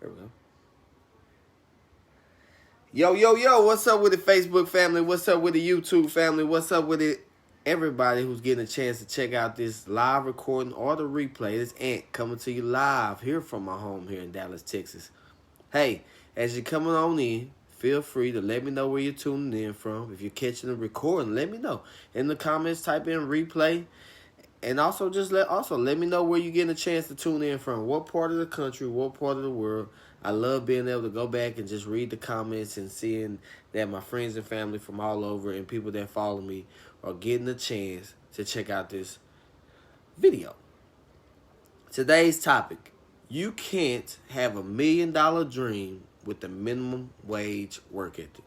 There we go. Yo, yo, yo, what's up with the Facebook family? What's up with the YouTube family? What's up with it? Everybody who's getting a chance to check out this live recording or the replay. This Ant coming to you live here from my home here in Dallas, Texas. Hey, as you're coming on in, feel free to let me know where you're tuning in from. If you're catching the recording, let me know. In the comments, type in replay. And also let me know where you're getting a chance to tune in from. What part of the country, what part of the world. I love being able to go back and just read the comments and seeing that my friends and family from all over and people that follow me are getting a chance to check out this video. Today's topic: you can't have $1 million dream with the minimum wage work ethic.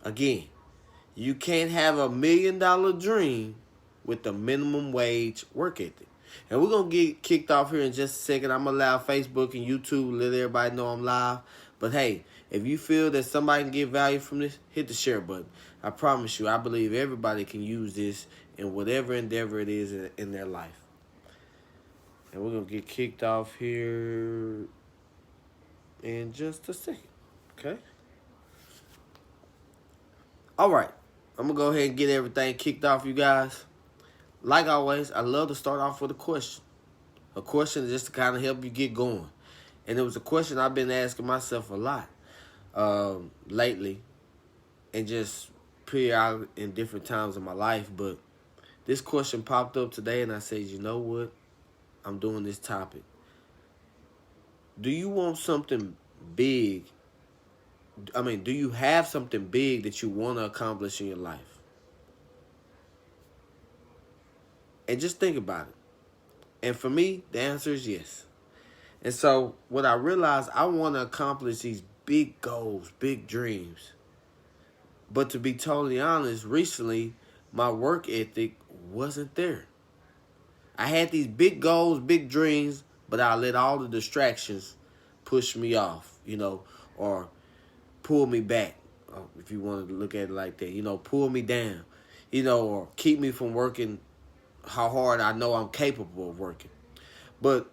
Again, you can't have $1 million dream with the minimum wage work ethic. And we're going to get kicked off here in just a second. I'm going to allow Facebook and YouTube to let everybody know I'm live. But hey, if you feel that somebody can get value from this, hit the share button. I promise you, I believe everybody can use this in whatever endeavor it is in their life. And we're going to get kicked off here in just a second. Okay? All right. I'm going to go ahead and get everything kicked off, you guys. Like always, I love to start off with a question. A question just to kind of help you get going. And it was a question I've been asking myself a lot lately. And just period in different times of my life. But this question popped up today and I said, you know what? I'm doing this topic. Do you want something big? Do you have something big that you want to accomplish in your life? And just think about it. And for me, the answer is yes. And so what I realized, I want to accomplish these big goals, big dreams. But to be totally honest, recently, my work ethic wasn't there. I had these big goals, big dreams, but I let all the distractions push me off, or pull me back, if you want to look at it like that, pull me down, or keep me from working how hard I know I'm capable of working. But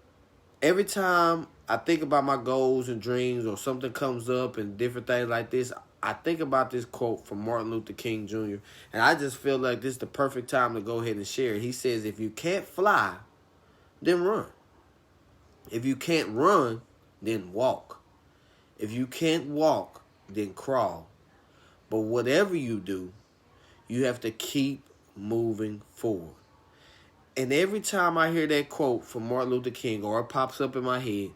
every time I think about my goals and dreams or something comes up and different things like this, I think about this quote from Martin Luther King Jr. And I just feel like this is the perfect time to go ahead and share it. He says, if you can't fly, then run. If you can't run, then walk. If you can't walk, then crawl. But whatever you do, you have to keep moving forward. And every time I hear that quote from Martin Luther King or it pops up in my head,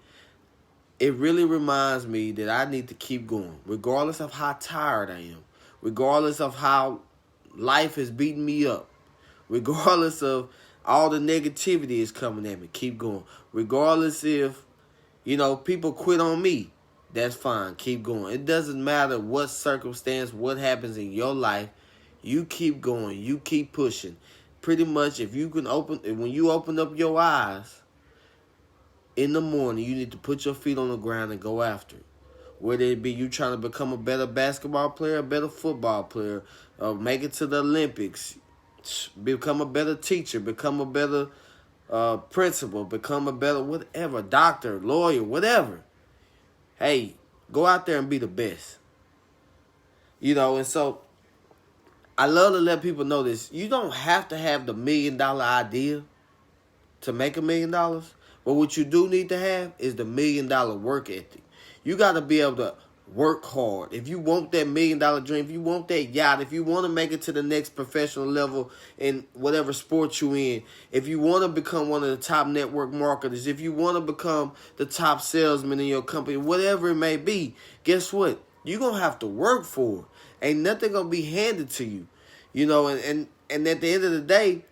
it really reminds me that I need to keep going, regardless of how tired I am, regardless of how life is beating me up, regardless of all the negativity is coming at me, keep going. Regardless if, people quit on me, that's fine, keep going. It doesn't matter what circumstance, what happens in your life, you keep going, you keep pushing. Pretty much, when you open up your eyes in the morning, you need to put your feet on the ground and go after it. Whether it be you trying to become a better basketball player, a better football player, make it to the Olympics, become a better teacher, become a better principal, become a better whatever, doctor, lawyer, whatever. Hey, go out there and be the best. And so I love to let people know this. You don't have to have the $1 million idea to make $1 million. But what you do need to have is the $1 million work ethic. You got to be able to work hard. If you want that $1 million dream, if you want that yacht, if you want to make it to the next professional level in whatever sport you're in, if you want to become one of the top network marketers, if you want to become the top salesman in your company, whatever it may be, guess what? You're going to have to work for it. Ain't nothing going to be handed to you. And at the end of the day,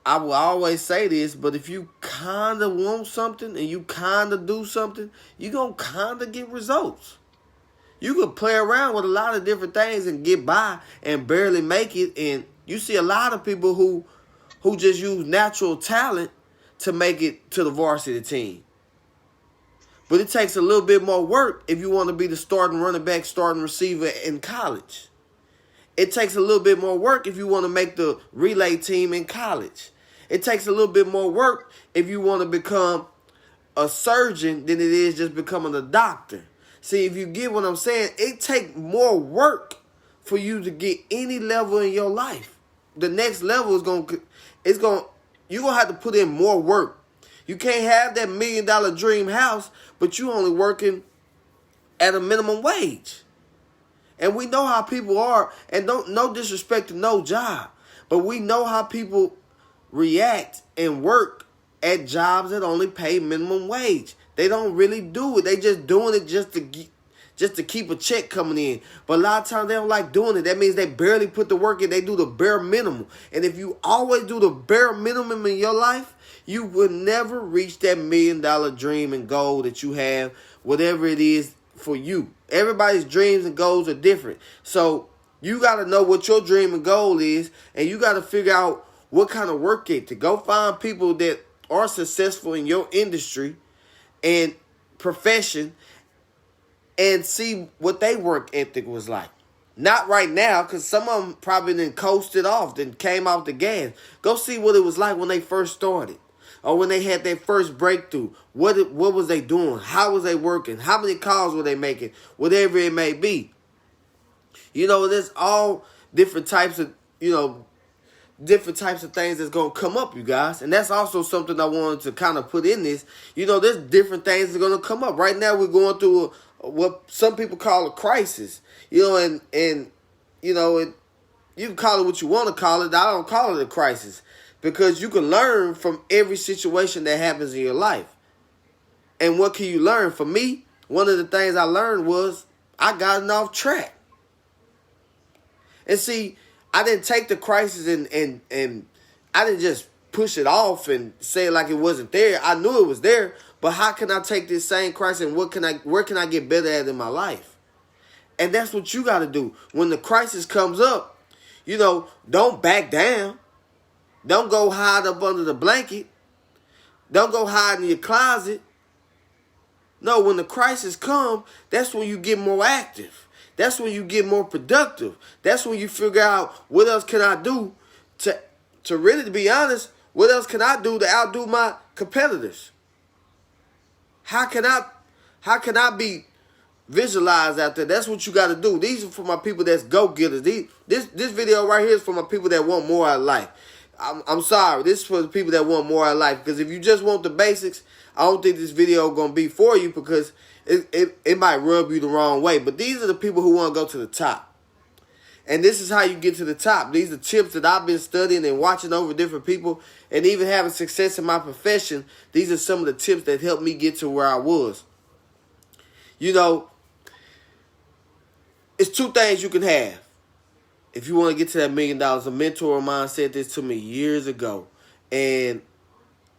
I will always say this, but if you kind of want something and you kind of do something, you're going to kind of get results. You could play around with a lot of different things and get by and barely make it. And you see a lot of people who just use natural talent to make it to the varsity team. But it takes a little bit more work if you want to be the starting running back, starting receiver in college. It takes a little bit more work if you want to make the relay team in college. It takes a little bit more work if you want to become a surgeon than it is just becoming a doctor. See, if you get what I'm saying, it take more work for you to get any level in your life. The next level you're gonna have to put in more work. You can't have that $1 million dream house, but you only working at a minimum wage. And we know how people are, and no disrespect to no job, but we know how people react and work at jobs that only pay minimum wage. They don't really do it. They just doing it just to keep a check coming in. But a lot of times they don't like doing it. That means they barely put the work in. They do the bare minimum. And if you always do the bare minimum in your life, you will never reach that $1 million dream and goal that you have, whatever it is for you. Everybody's dreams and goals are different. So you got to know what your dream and goal is, and you got to figure out what kind of work ethic. Go find people that are successful in your industry and profession and see what their work ethic was like. Not right now, because some of them probably then coasted off, then came off the gas. Go see what it was like when they first started, or when they had their first breakthrough. What was they doing? How was they working? How many calls were they making? Whatever it may be. There's all different types of, different types of things that's going to come up, you guys. And that's also something I wanted to kind of put in this. There's different things that are going to come up. Right now we're going through what some people call a crisis. And you can call it what you want to call it. I don't call it a crisis, because you can learn from every situation that happens in your life. And what can you learn? For me, one of the things I learned was I gotten off track. And see, I didn't take the crisis and I didn't just push it off and say it like it wasn't there. I knew it was there, but how can I take this same crisis and where can I get better at in my life? And that's what you got to do. When the crisis comes up, don't back down. Don't go hide up under the blanket. Don't go hide in your closet. No, when the crisis comes, that's when you get more active. That's when you get more productive. That's when you figure out what else can I do to really, to be honest, what else can I do to outdo my competitors? How can I be visualized out there? That's what you got to do. These are for my people that's go-getters. This video right here is for my people that want more out of life. I'm sorry. This is for the people that want more out of life. Because if you just want the basics, I don't think this video is going to be for you, because it might rub you the wrong way. But these are the people who want to go to the top. And this is how you get to the top. These are tips that I've been studying and watching over different people, and even having success in my profession. These are some of the tips that helped me get to where I was. It's two things you can have if you want to get to that $1 million. A mentor of mine said this to me years ago, and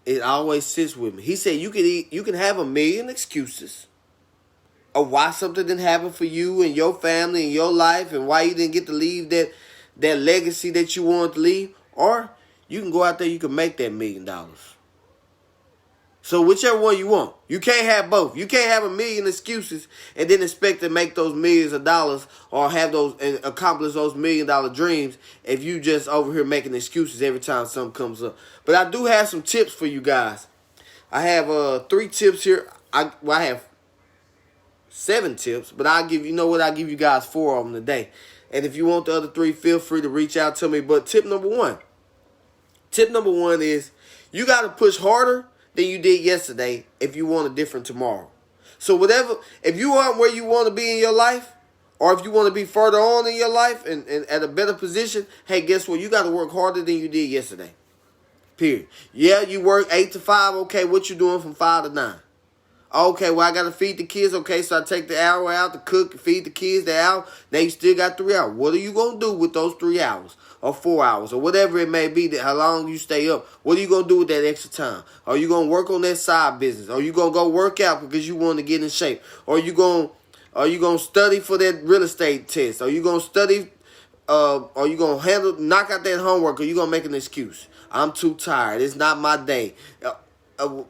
it always sits with me. He said you can have 1 million excuses of why something didn't happen for you and your family and your life, and why you didn't get to leave that legacy that you wanted to leave, or you can go out there, you can make that $1 million. So whichever one you want. You can't have both. You can't have 1 million excuses and then expect to make those millions of dollars or have those and accomplish those $1 million dreams if you just over here making excuses every time something comes up. But I do have some tips for you guys. I have 3 tips here. I have 7 tips, but I'll give you guys 4 of them today. And if you want the other 3, feel free to reach out to me. But tip number one is you got to push harder than you did yesterday if you want a different tomorrow. So if you aren't where you want to be in your life, or if you want to be further on in your life and at a better position, hey, guess what? You got to work harder than you did yesterday. Period. Yeah, you work 8 to 5. Okay, what you doing from 5 to 9? Okay, well, I got to feed the kids. Okay, so I take the hour out to cook, feed the kids the hour. Now you still got 3 hours. What are you going to do with those 3 hours or 4 hours or whatever it may be, how long you stay up? What are you going to do with that extra time? Are you going to work on that side business? Are you going to go work out because you want to get in shape? Are you going to study for that real estate test? Are you going to study? Are you going to knock out that homework? Or are you going to make an excuse? I'm too tired. It's not my day.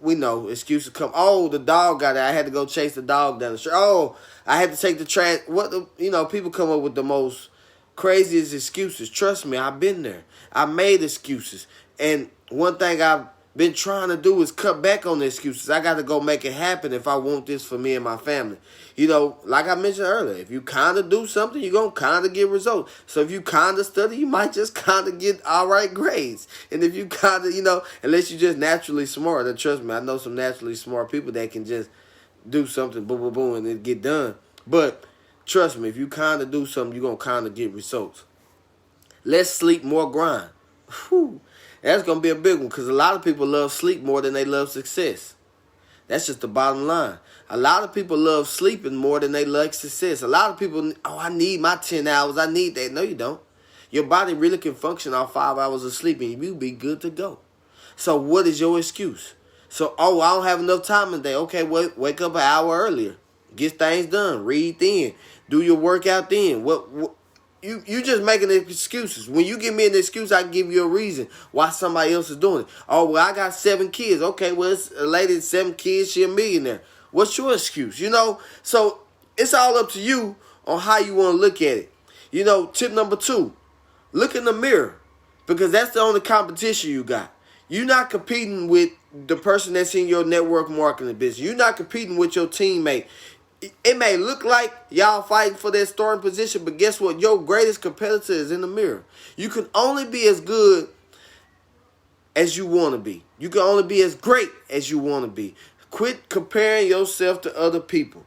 We know excuses come. Oh, the dog got it. I had to go chase the dog down the street. Oh, I had to take the trash. People come up with the most craziest excuses. Trust me, I've been there. I made excuses. And one thing I've been trying to do is cut back on the excuses. I got to go make it happen if I want this for me and my family. You know, like I mentioned earlier, if you kind of do something, you're going to kind of get results. So if you kind of study, you might just kind of get all right grades. And if you kind of, you know, unless you're just naturally smart, and trust me, I know some naturally smart people that can just do something, boom, boom, boom, and it get done. But trust me, if you kind of do something, you're going to kind of get results. Less sleep, more grind. Whew. That's going to be a big one because a lot of people love sleep more than they love success. That's just the bottom line. A lot of people love sleeping more than they like success. A lot of people, oh, I need my 10 hours. I need that. No, you don't. Your body really can function off 5 hours of sleep and you'll be good to go. So what is your excuse? So, oh, I don't have enough time today. Okay, wake up an hour earlier. Get things done. Read then. Do your workout then. You just making excuses. When you give me an excuse, I give you a reason why somebody else is doing it. Oh, well, I got 7 kids. Okay, well, it's a lady with 7 kids. She a millionaire. What's your excuse? You know, so it's all up to you on how you want to look at it. You know, tip number 2, look in the mirror because that's the only competition you got. You're not competing with the person that's in your network marketing business. You're not competing with your teammate. It may look like y'all fighting for that starting position, but guess what? Your greatest competitor is in the mirror. You can only be as good as you want to be. You can only be as great as you want to be. Quit comparing yourself to other people.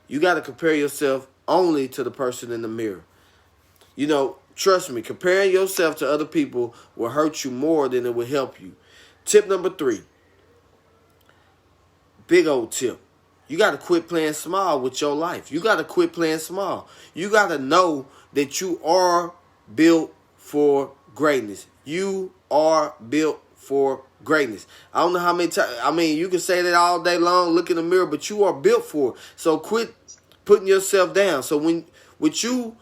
You got to compare yourself only to the person in the mirror. You know, trust me, comparing yourself to other people will hurt you more than it will help you. Tip number 3. Big old tip. You got to quit playing small with your life. You got to quit playing small. You got to know that you are built for greatness. You are built for greatness. I don't know how many times. I mean, you can say that all day long, look in the mirror, but you are built for it. So quit putting yourself down. So when you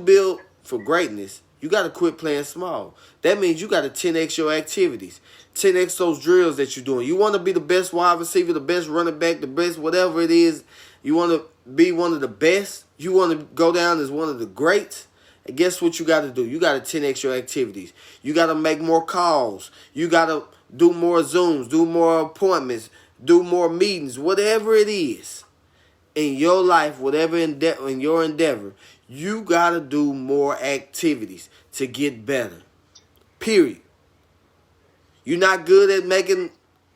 build for greatness, you got to quit playing small. That means you got to 10x your activities. 10x those drills that you're doing. You want to be the best wide receiver, the best running back, the best whatever it is. You want to be one of the best. You want to go down as one of the greats. And guess what you got to do? You got to 10x your activities. You got to make more calls. You got to do more Zooms, do more appointments, do more meetings, whatever it is. In your life, whatever in your endeavor, you got to do more activities to get better. Period. You're not good at making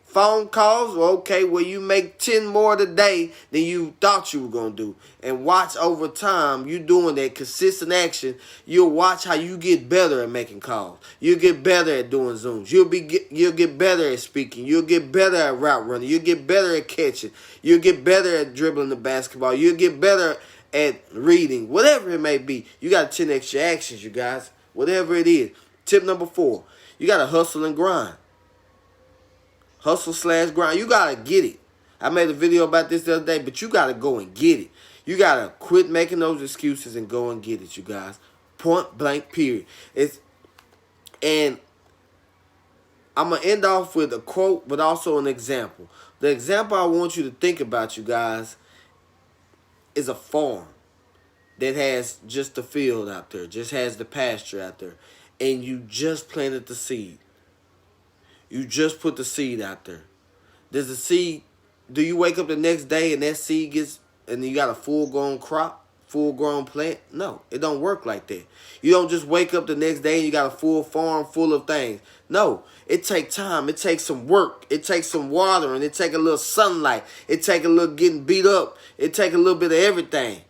phone calls? Well, okay, well, you make 10 more today than you thought you were going to do. And watch over time, you doing that consistent action, you'll watch how you get better at making calls. You'll get better at doing Zooms. You'll get better at speaking. You'll get better at route running. You'll get better at catching. You'll get better at dribbling the basketball. You'll get better at reading. Whatever it may be, you got to 10x your actions, you guys. Whatever it is. Tip number 4, you got to hustle and grind. Hustle/grind. You got to get it. I made a video about this the other day, but you got to go and get it. You got to quit making those excuses and go and get it, you guys. Point blank, period. And I'm going to end off with a quote, but also an example. The example I want you to think about, you guys, is a farm that has just the field out there, just has the pasture out there, and you just planted the seed. You just put the seed out there. Does the seed, do you wake up the next day and that seed gets, and you got a full-grown crop, full-grown plant? No, it don't work like that. You don't just wake up the next day and you got a full farm full of things. No, it takes time. It takes some work. It takes some watering. It takes a little sunlight. It takes a little getting beat up. It takes a little bit of everything.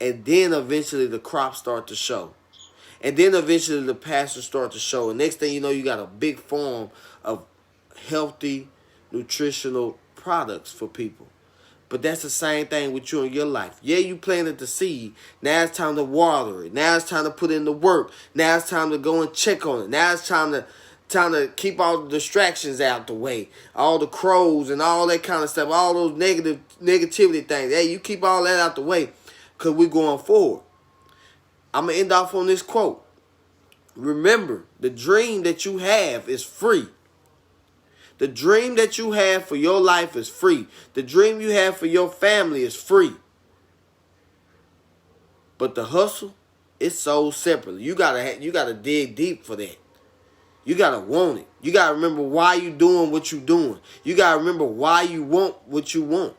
And then eventually the crops start to show. And then eventually the pastures start to show. And next thing you know, you got a big farm of healthy, nutritional products for people. But that's the same thing with you in your life. Yeah, you planted the seed. Now it's time to water it. Now it's time to put in the work. Now it's time to go and check on it. Now it's time to keep all the distractions out the way. All the crows and all that kind of stuff. All those negativity things. Hey, you keep all that out the way because we're going forward. I'm going to end off on this quote. Remember, the dream that you have is free. The dream that you have for your life is free. The dream you have for your family is free. But the hustle It's sold separately. You gotta dig deep for that. You gotta want it. You gotta remember why you doing what you doing. You gotta remember why you want what you want.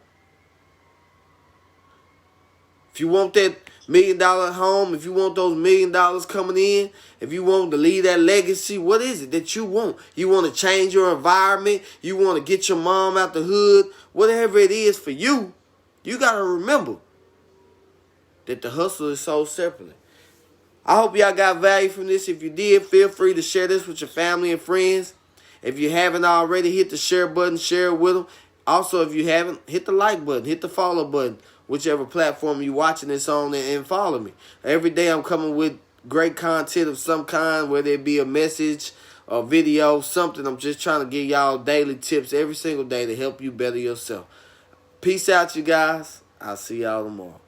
If you want that $1 million home, if you want those $1 million coming in, if you want to leave that legacy, what is it that you want? You want to change your environment? You want to get your mom out the hood? Whatever it is for you, you got to remember that the hustle is sold separately. I hope y'all got value from this. If you did, feel free to share this with your family and friends. If you haven't already, hit the share button, share it with them. Also, if you haven't, hit the like button, hit the follow button, whichever platform you're watching this on, and follow me. Every day I'm coming with great content of some kind, whether it be a message, a video, something. I'm just trying to give y'all daily tips every single day to help you better yourself. Peace out, you guys. I'll see y'all tomorrow.